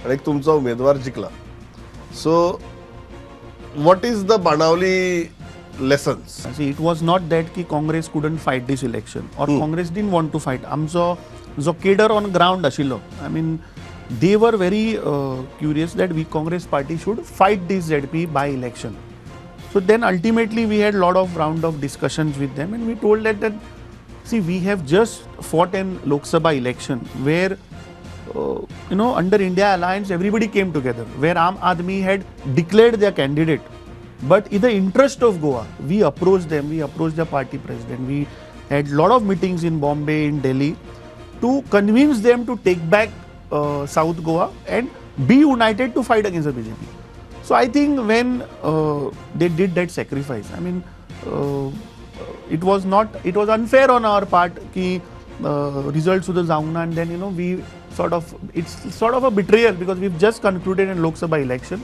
आणि एक तुमचा उमेदवार जिंकला. सो what is the Banavli lessons? See, it was not that ki Congress couldn't fight this election or Congress didn't want to fight. Amcho जो cadre on ground ashilo. I mean, they were very curious that we Congress party should fight this ZP by election. So then ultimately we had a lot of round of discussions with them, and we told that see, we have just fought an Lok Sabha election where under India Alliance everybody came together, where Aam Aadmi had declared their candidate. But in the interest of Goa, we approached them, we approached the party president, we had a lot of meetings in Bombay, in Delhi to convince them to take back South Goa and be united to fight against the BJP. So I think when they did that sacrifice, I mean, it was unfair on our part ki results to the Zaungna, and then we it's sort of a betrayal because we've just concluded in Lok Sabha election.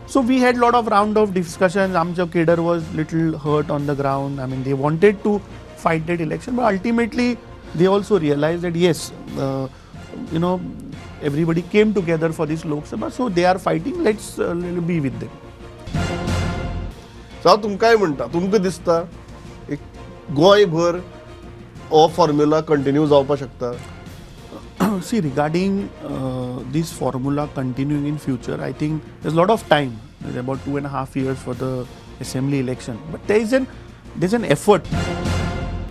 So we had a lot of round of discussions. Amcha cadre was little hurt on the ground. I mean, they wanted to fight that election, but ultimately they also realized that yes, everybody came together for this Lok Sabha, so they are fighting. Let's be with them. So तुम काय म्हणता? तुमका दिसता एक गोंयभर ओ formula continue जावपा शकता? See, regarding this formula continuing in future, I think there's a lot of time. There's about 2.5 years for the assembly election. But there's an effort.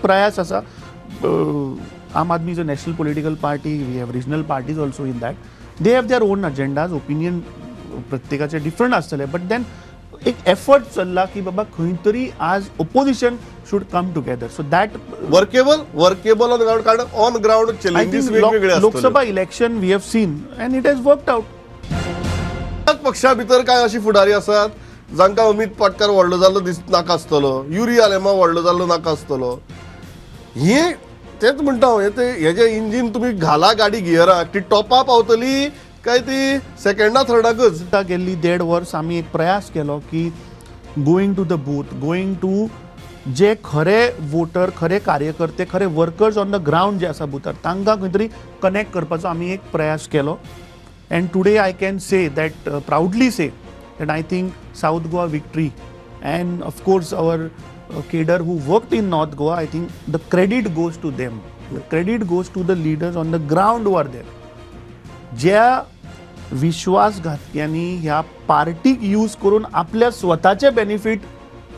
Prayas asa. Aam Aadmi is a national political party. We have regional parties also in that. They have their own agendas. Opinion प्रत्येकाचे different असतले. But then एक effort चल्ला की बाबा खंयतरी आज opposition should come together. So that workable on ground, kind of on ground challenges वेगवेगळे असतात. Lok Sabha election we have seen and it has worked out. पक्षा भितर काय अशी फुडारी असतात जांका अमित पाटकर व्हडलो जाल्लो नाका आसतलो, युरी आलेमा व्हडलो जाल्लो नाका आसतलो. हे तेच म्हणटा हांव, हेजे इंजिन तुम्ही घाला गाडी गियराक ती टॉपा पावतली काय ती सेकंडा थर्डाकच. गेल्ली 1.5 वर्स आम्ही एक प्रयास केलो की going to the booth, going to जे खरे वोटर, खरे कार्यकर्ते, खरे वर्कर्स ऑन द ग्राउंड जे आसा बुथार तांकां खंय तरी कनेक्ट करपाचो आमी एक प्रयास केलो. And today I can say that proudly say that I think south Goa victory and of course our cadre who worked in North Goa, I think the credit goes to them. The credit goes to the leaders on the ground who are there. ज्या विश्वासघातक्यांनी ह्या पार्टीक use करून आपल्या स्वताचे benefit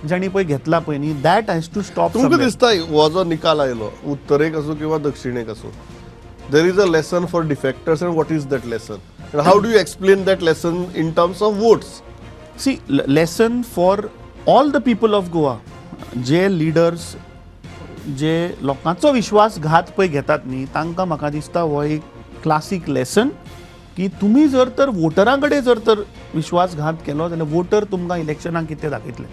ज्यांनी पळय घेतला पळय न्ही, दॅट हॅज टू स्टॉप. तुमकां दिसता हो जो निकाल आयलो उत्तरेक असो किंवा दक्षिणेक असो, there is a lesson for defectors, and what is that lesson? And how do you explain that lesson in terms of votes? See, lesson for all the people of Goa, जे लीडर्स जे लोकांचो विश्वासघात पळय घेतात न्ही, तांकां म्हाका दिसता हो एक क्लासीक लेसन की तुमी जर तर वोटरां कडेन जर तर विश्वासघात केलो जाल्यार वोटर तुमकां इलेक्शनाक कितें दाखयतले.